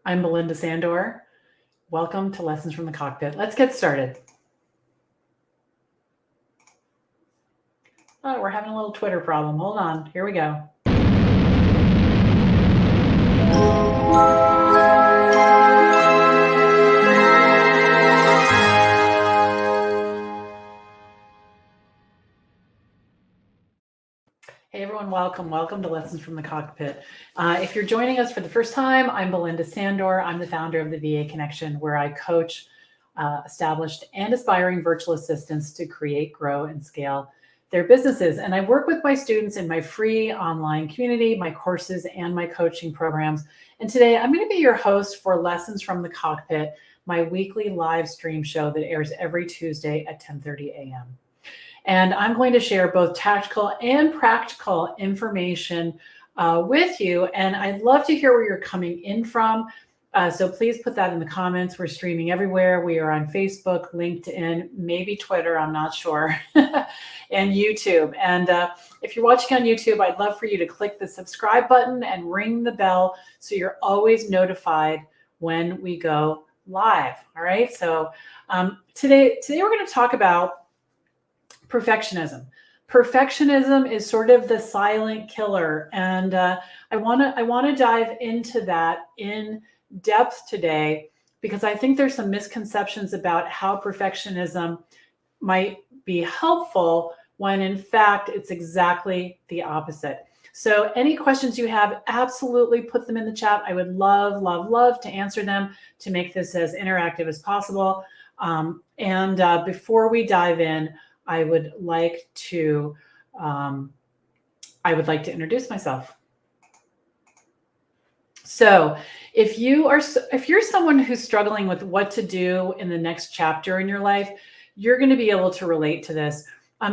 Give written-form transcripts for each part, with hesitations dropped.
I'm Belinda Sandor. Welcome to Lessons from the Cockpit. Let's get started. Oh, we're having a little Twitter problem. Hold on. Here we go. Hey everyone, welcome to Lessons from the Cockpit. If you're joining us for the first time, I'm Belinda Sandor. I'm the founder of the VA Connection, where I coach established and aspiring virtual assistants to create, grow, and scale their businesses. And I work with my students in my free online community, my courses, and my coaching programs. And today I'm going to be your host for Lessons from the Cockpit, my weekly live stream show that airs every Tuesday at 10:30 a.m. And I'm going to share both tactical and practical information with you. And I'd love to hear where you're coming in from. So please put that in the comments. We're streaming everywhere. We are on Facebook, LinkedIn, maybe Twitter, I'm not sure, and YouTube. And if you're watching on YouTube, I'd love for you to click the subscribe button and ring the bell so you're always notified when we go live. All right. So today we're going to talk about perfectionism. Perfectionism is sort of the silent killer, and I want to dive into that in depth today because I think there's some misconceptions about how perfectionism might be helpful when in fact it's exactly the opposite. So any questions you have, absolutely put them in the chat. I would love to answer them to make this as interactive as possible. And before we dive in, I would like to introduce myself. So if you're someone who's struggling with what to do in the next chapter in your life, you're going to be able to relate to this.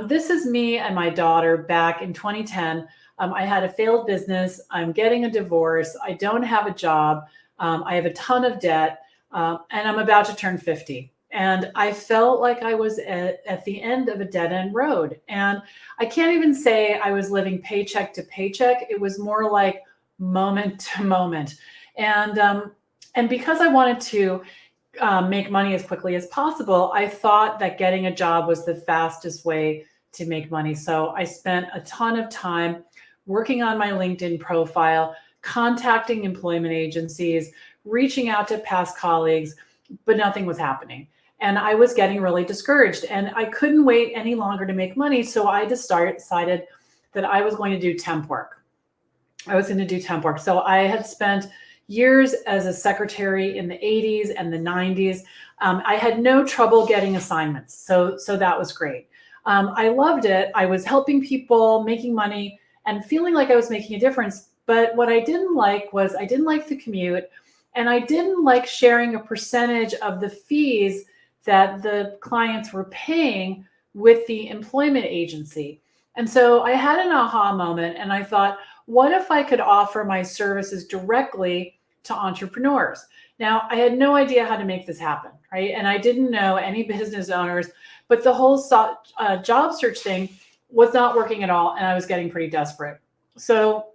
This is me and my daughter back in 2010. I had a failed business. I'm getting a divorce. I don't have a job. I have a ton of debt, and I'm about to turn 50. And I felt like I was at the end of a dead-end road. And I can't even say I was living paycheck to paycheck. It was more like moment to moment. And because I wanted to make money as quickly as possible, I thought that getting a job was the fastest way to make money. So I spent a ton of time working on my LinkedIn profile, contacting employment agencies, reaching out to past colleagues, but nothing was happening. And I was getting really discouraged and I couldn't wait any longer to make money. So I just decided that I was going to do temp work. So I had spent years as a secretary in the 80s and the 90s. I had no trouble getting assignments. So that was great. I loved it. I was helping people, making money and feeling like I was making a difference. But what I didn't like was I didn't like the commute and I didn't like sharing a percentage of the fees that the clients were paying with the employment agency. And so I had an aha moment and I thought, what if I could offer my services directly to entrepreneurs? Now, I had no idea how to make this happen, right? And I didn't know any business owners, but the whole job search thing was not working at all. And I was getting pretty desperate. So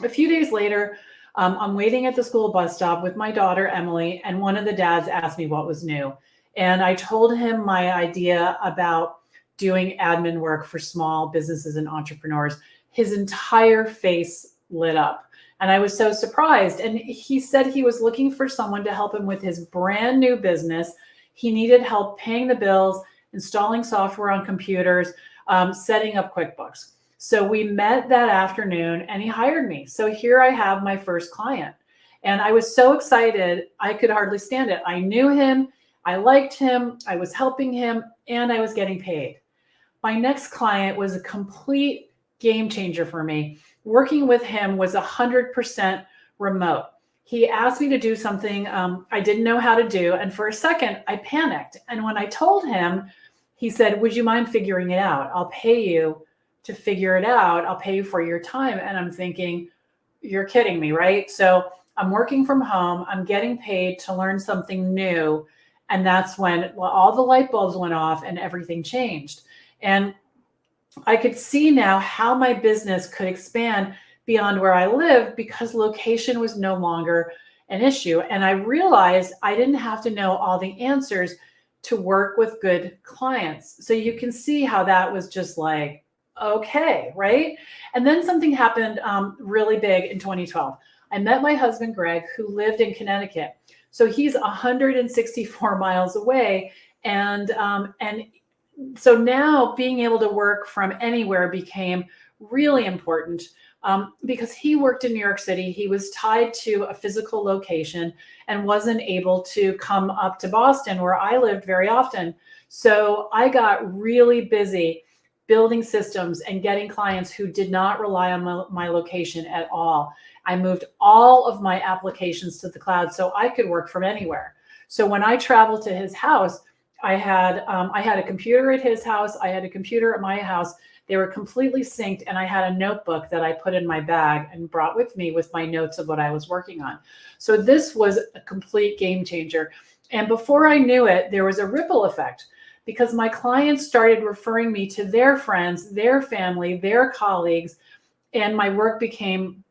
a few days later, I'm waiting at the school bus stop with my daughter, Emily, and one of the dads asked me what was new. And I told him my idea about doing admin work for small businesses and entrepreneurs. His entire face lit up. And I was so surprised. And he said he was looking for someone to help him with his brand new business. He needed help paying the bills, installing software on computers, setting up QuickBooks. So we met that afternoon and he hired me. So here I have my first client. And I was so excited, I could hardly stand it. I knew him. I liked him, I was helping him, and I was getting paid. My next client was a complete game changer for me. Working with him was 100% remote. He asked me to do something I didn't know how to do, and for a second, I panicked. And when I told him, he said, would you mind figuring it out? I'll pay you to figure it out. I'll pay you for your time. And I'm thinking, you're kidding me, right? So I'm working from home. I'm getting paid to learn something new. And that's when all the light bulbs went off and everything changed. And I could see now how my business could expand beyond where I live because location was no longer an issue. And I realized I didn't have to know all the answers to work with good clients. So you can see how that was just like, okay, right? And then something happened really big in 2012. I met my husband, Greg, who lived in Connecticut. So he's 164 miles away. And so now being able to work from anywhere became really important because he worked in New York City. He was tied to a physical location and wasn't able to come up to Boston where I lived very often. So I got really busy building systems and getting clients who did not rely on my location at all. I moved all of my applications to the cloud so I could work from anywhere. So when I traveled to his house, I had a computer at his house. I had a computer at my house. They were completely synced, and I had a notebook that I put in my bag and brought with me with my notes of what I was working on. So this was a complete game changer. And before I knew it, there was a ripple effect because my clients started referring me to their friends, their family, their colleagues, and my work became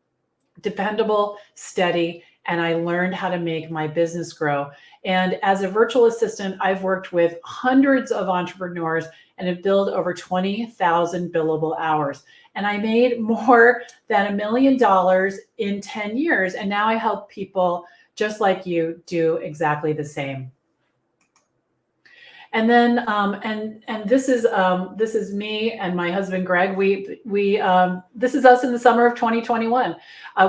dependable, steady, and I learned how to make my business grow. And as a virtual assistant, I've worked with hundreds of entrepreneurs and have built over 20,000 billable hours. And I made more than $1 million in 10 years. And now I help people just like you do exactly the same. And then, and this is me and my husband Greg. This is us in the summer of 2021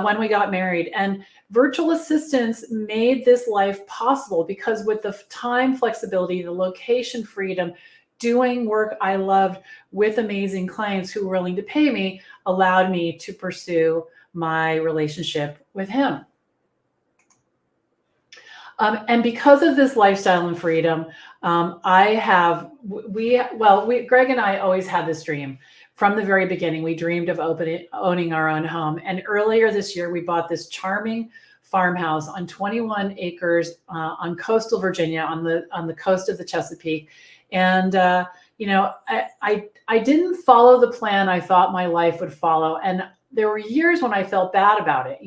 when we got married. And virtual assistants made this life possible because with the time flexibility, the location freedom, doing work I loved with amazing clients who were willing to pay me allowed me to pursue my relationship with him. And because of this lifestyle and freedom, Greg and I always had this dream from the very beginning. We dreamed of owning our own home. And earlier this year, we bought this charming farmhouse on 21 acres on coastal Virginia, on the coast of the Chesapeake. And I didn't follow the plan I thought my life would follow. And there were years when I felt bad about it.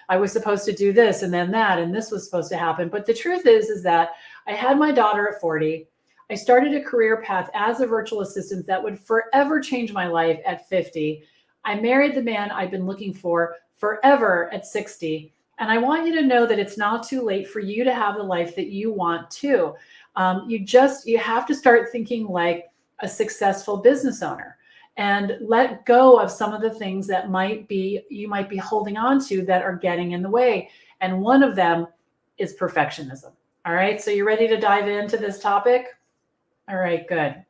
I was supposed to do this and then that, and this was supposed to happen. But the truth is that I had my daughter at 40. I started a career path as a virtual assistant that would forever change my life at 50. I married the man I've been looking for forever at 60. And I want you to know that it's not too late for you to have the life that you want to. You have to start thinking like a successful business owner and let go of some of the things that you might be holding on to that are getting in the way. And one of them is perfectionism. All right, so you ready to dive into this topic? All right, good.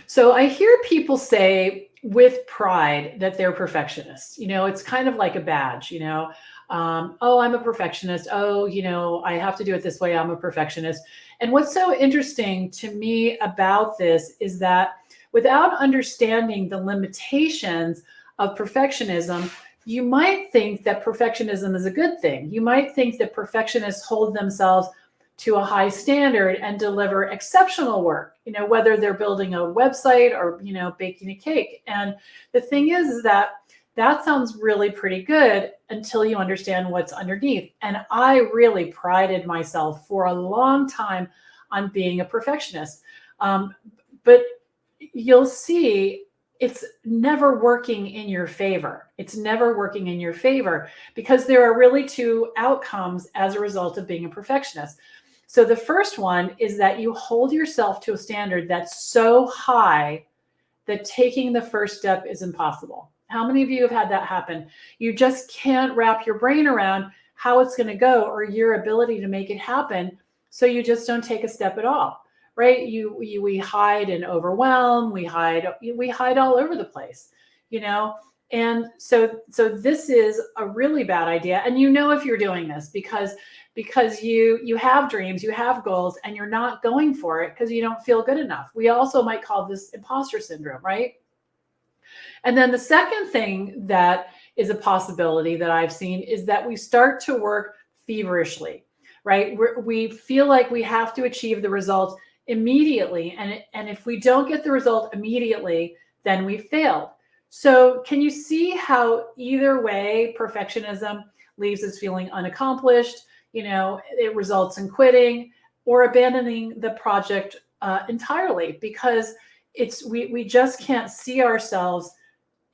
So I hear people say with pride that they're perfectionists. It's kind of like a badge, oh, I'm a perfectionist. Oh, I have to do it this way. I'm a perfectionist. And what's so interesting to me about this is that without understanding the limitations of perfectionism, you might think that perfectionism is a good thing. You might think that perfectionists hold themselves to a high standard and deliver exceptional work, whether they're building a website or, baking a cake. And the thing is that sounds really pretty good until you understand what's underneath. And I really prided myself for a long time on being a perfectionist. But you'll see it's never working in your favor. It's never working in your favor because there are really two outcomes as a result of being a perfectionist. So the first one is that you hold yourself to a standard that's so high that taking the first step is impossible. How many of you have had that happen? You just can't wrap your brain around how it's going to go or your ability to make it happen. So you just don't take a step at all, right? We hide and overwhelm. We hide all over the place, And so this is a really bad idea. And if you're doing this because you have dreams, you have goals, and you're not going for it because you don't feel good enough. We also might call this imposter syndrome, right? And then the second thing that is a possibility that I've seen is that we start to work feverishly, right? We feel like we have to achieve the result immediately. And if we don't get the result immediately, then we failed. So can you see how either way perfectionism leaves us feeling unaccomplished. It results in quitting or abandoning the project entirely because we just can't see ourselves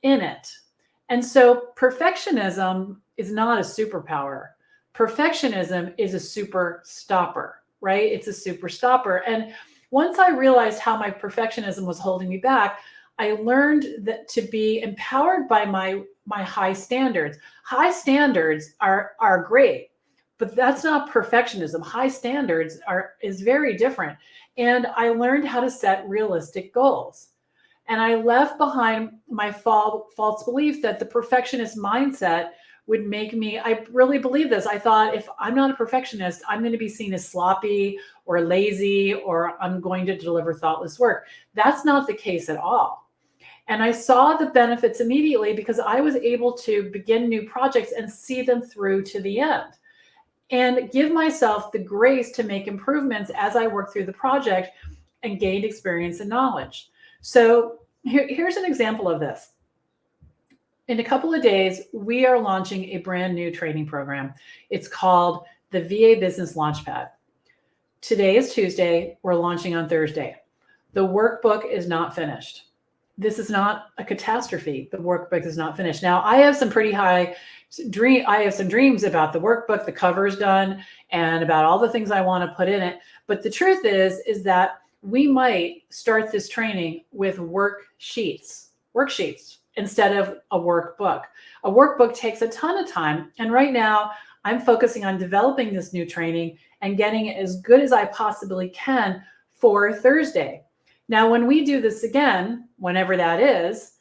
in it. And so perfectionism is not a superpower. Perfectionism is a super stopper, right? It's a super stopper. And once I realized how my perfectionism was holding me back, I learned that to be empowered by my high standards. High standards are great, but that's not perfectionism. High standards is very different. And I learned how to set realistic goals. And I left behind my false belief that the perfectionist mindset would make me, I really believe this. I thought if I'm not a perfectionist, I'm going to be seen as sloppy or lazy, or I'm going to deliver thoughtless work. That's not the case at all. And I saw the benefits immediately because I was able to begin new projects and see them through to the end and give myself the grace to make improvements as I work through the project and gained experience and knowledge. So here's an example of this. In a couple of days, we are launching a brand new training program. It's called the VA Business Launchpad. Today is Tuesday. We're launching on Thursday. The workbook is not finished. This is not a catastrophe. The workbook is not finished. Now, I have some pretty high dreams about the workbook. The cover's done and about all the things I want to put in it. But the truth is that we might start this training with worksheets instead of a workbook. A workbook takes a ton of time. And right now I'm focusing on developing this new training and getting it as good as I possibly can for Thursday. Now, when we do this again, whenever that is,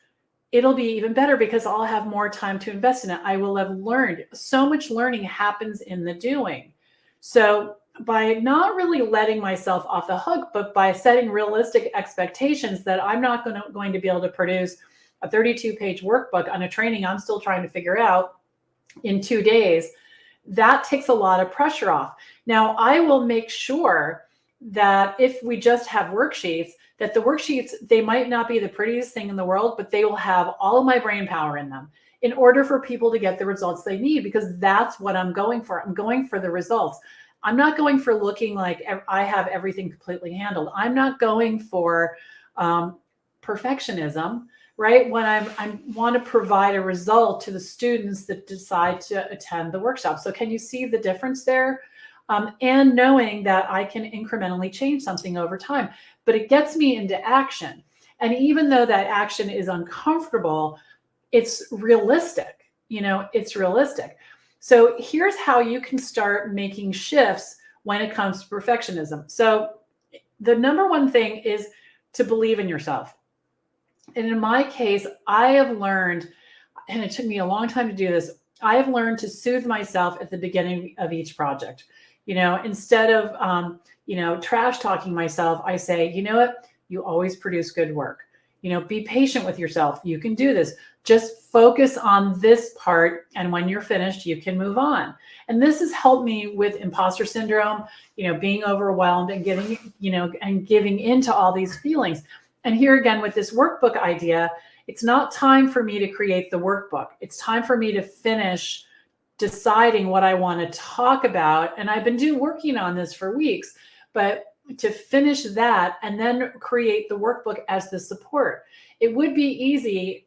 it'll be even better because I'll have more time to invest in it. I will have learned. So much learning happens in the doing. So by not really letting myself off the hook, but by setting realistic expectations that I'm not going to be able to produce a 32-page workbook on a training I'm still trying to figure out in 2 days, that takes a lot of pressure off. Now, I will make sure that if we just have worksheets, that the worksheets, they might not be the prettiest thing in the world, but they will have all of my brain power in them in order for people to get the results they need, because that's what I'm going for. I'm going for the results. I'm not going for looking like I have everything completely handled. I'm not going for perfectionism, right? When I want to provide a result to the students that decide to attend the workshop. So can you see the difference there? And knowing that I can incrementally change something over time, but it gets me into action. And even though that action is uncomfortable, it's realistic, it's realistic. So here's how you can start making shifts when it comes to perfectionism. So the number one thing is to believe in yourself. And in my case, I have learned, and it took me a long time to do this, I have learned to soothe myself at the beginning of each project. Instead of, trash talking myself, I say, you know what, you always produce good work. Be patient with yourself. You can do this. Just focus on this part. And when you're finished, you can move on. And this has helped me with imposter syndrome, being overwhelmed and giving into all these feelings. And here again, with this workbook idea, it's not time for me to create the workbook. It's time for me to finish deciding what I want to talk about. And I've been working on this for weeks, but to finish that and then create the workbook as the support. It would be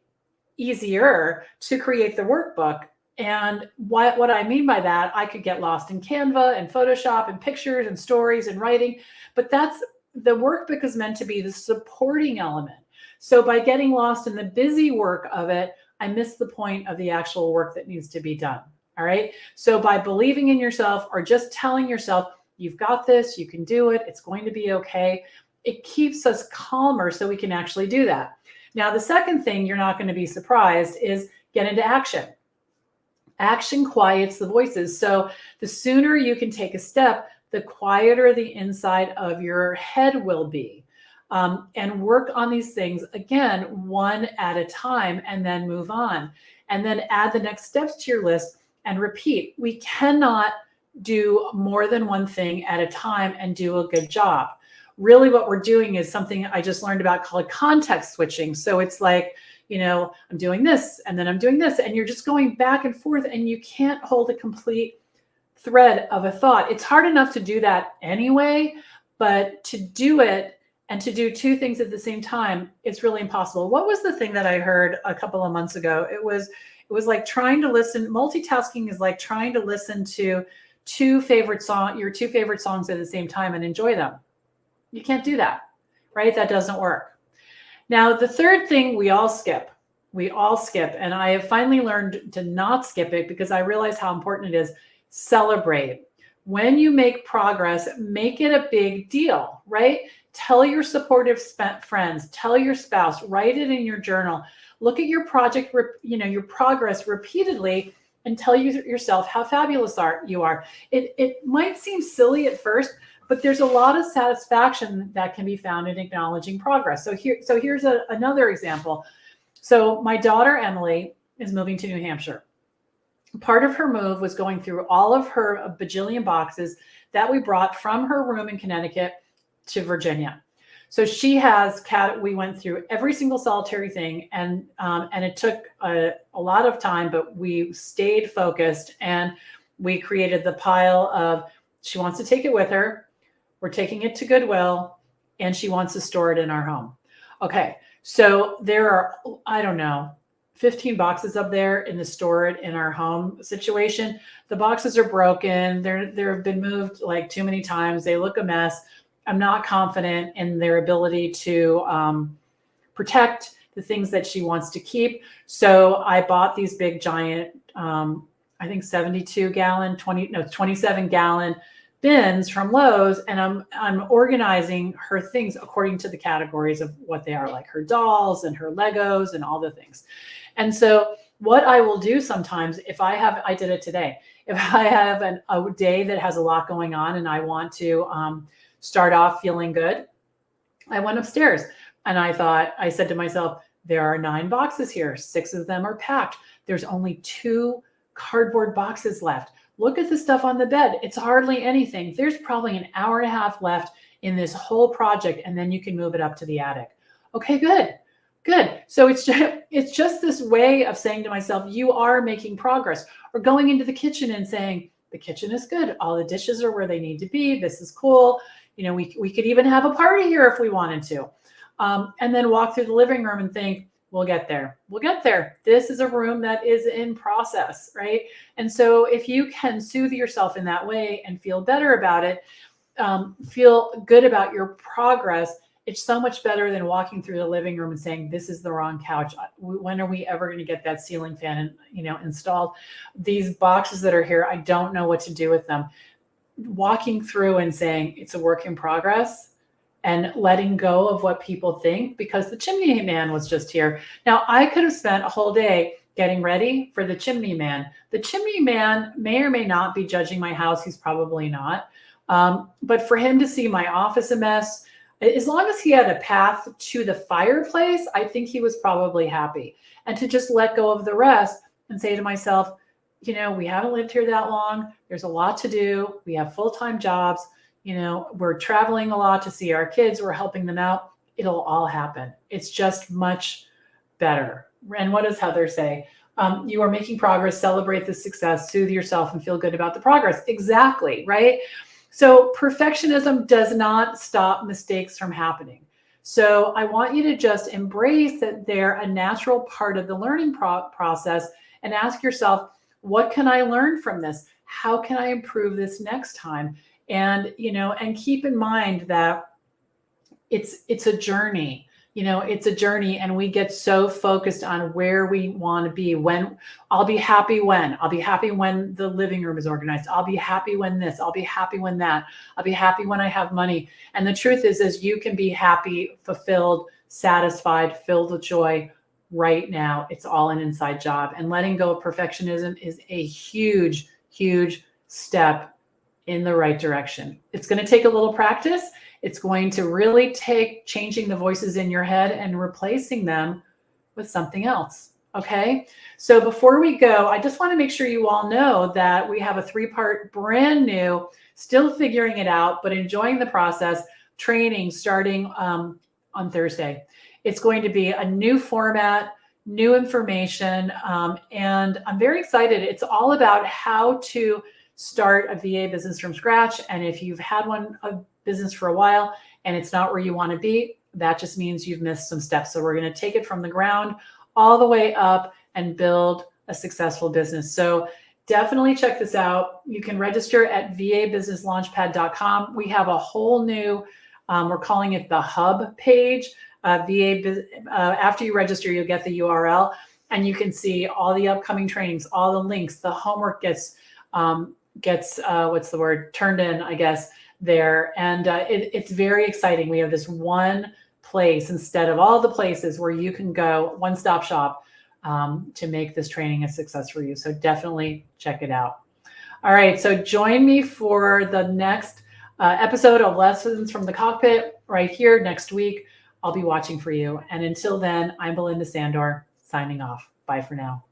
easier to create the workbook. And what I mean by that, I could get lost in Canva and Photoshop and pictures and stories and writing, but the workbook is meant to be the supporting element. So by getting lost in the busy work of it, I miss the point of the actual work that needs to be done. All right. So by believing in yourself or just telling yourself, you've got this, you can do it, it's going to be okay, it keeps us calmer so we can actually do that. Now, the second thing, you're not going to be surprised, is get into action. Action quiets the voices. So the sooner you can take a step, the quieter the inside of your head will be. And work on these things, again, one at a time, and then move on. And then add the next steps to your list and repeat. We cannot do more than one thing at a time and do a good job. Really what we're doing is something I just learned about called context switching. So it's like, I'm doing this and then I'm doing this. And you're just going back and forth and you can't hold a complete thread of a thought. It's hard enough to do that anyway, but to do it and to do two things at the same time, it's really impossible. What was the thing that I heard a couple of months ago? It was like trying to listen. Multitasking is like trying to listen to your two favorite songs at the same time and enjoy them. You can't do that, right? That doesn't work. Now, the third thing we all skip, and I have finally learned to not skip it because I realize how important it is. Celebrate. When you make progress, make it a big deal, right? Tell your supportive friends, tell your spouse, write it in your journal. Look at your project, your progress repeatedly and tell yourself how fabulous you are. It might seem silly at first, but there's a lot of satisfaction that can be found in acknowledging progress. So here's another example. So my daughter, Emily, is moving to New Hampshire. Part of her move was going through all of her bajillion boxes that we brought from her room in Connecticut to Virginia. So we went through every single solitary thing and it took a lot of time, but we stayed focused and we created the pile of, she wants to take it with her. We're taking it to Goodwill and she wants to store it in our home. Okay. So there are, I don't know, 15 boxes up there in the store it in our home situation. The boxes are broken. There have been moved like too many times. They look a mess. I'm not confident in their ability to protect the things that she wants to keep. So I bought these big giant, I think 27 gallon bins from Lowe's, and I'm organizing her things according to the categories of what they are, like her dolls and her Legos and all the things. And so what I will do sometimes, I did it today, if I have a day that has a lot going on and I want to start off feeling good, I went upstairs and I said to myself, there are 9 boxes here. 6 of them are packed. There's only 2 cardboard boxes left. Look at the stuff on the bed. It's hardly anything. There's probably an hour and a half left in this whole project, and then you can move it up to the attic. Okay, good. So it's just this way of saying to myself, you are making progress. Or going into the kitchen and saying, the kitchen is good. All the dishes are where they need to be. This is cool. We could even have a party here if we wanted to. And then walk through the living room and think, we'll get there. This is a room that is in process, right? And so if you can soothe yourself in that way and feel better about it, feel good about your progress, it's so much better than walking through the living room and saying, this is the wrong couch. When are we ever going to get that ceiling fan installed? These boxes that are here, I don't know what to do with them. Walking through and saying it's a work in progress and letting go of what people think, because the chimney man was just here. Now, I could have spent a whole day getting ready for the chimney man. The chimney man may or may not be judging my house. He's probably not. But for him to see my office a mess, as long as he had a path to the fireplace, I think he was probably happy. And to just let go of the rest and say to myself, we haven't lived here that long. There's a lot to do. We have full-time jobs. We're traveling a lot to see our kids. We're helping them out. It'll all happen. It's just much better. And what does Heather say? You are making progress, celebrate the success, soothe yourself, and feel good about the progress. Exactly, right? So perfectionism does not stop mistakes from happening. So I want you to just embrace that they're a natural part of the learning process and ask yourself, what can I learn from this? How can I improve this next time? And, and keep in mind that it's a journey. It's a journey, and we get so focused on where we want to be. I'll be happy when the living room is organized. I'll be happy when this, I'll be happy when that, I'll be happy when I have money. And the truth is you can be happy, fulfilled, satisfied, filled with joy right now. It's all an inside job. And letting go of perfectionism is a huge, huge step in the right direction. It's going to take a little practice. It's going to really take changing the voices in your head and replacing them with something else. Okay. So before we go, I just want to make sure you all know that we have a 3-part brand new, still figuring it out, but enjoying the process training starting on Thursday. It's going to be a new format. new information, and I'm very excited. It's all about how to start a VA business from scratch. And if you've had a business for a while and it's not where you want to be, that just means you've missed some steps. So we're going to take it from the ground all the way up and build a successful business. So definitely check this out. You can register at vabusinesslaunchpad.com. We have a whole new, we're calling it the hub page. After you register, you'll get the URL and you can see all the upcoming trainings, all the links, the homework gets what's the word, turned in, I guess, there. And it's very exciting. We have this one place instead of all the places where you can go, one-stop shop, to make this training a success for you. So definitely check it out. All right, so join me for the next episode of Lessons from the Cockpit right here next week. I'll be watching for you. And until then, I'm Belinda Sandor, signing off. Bye for now.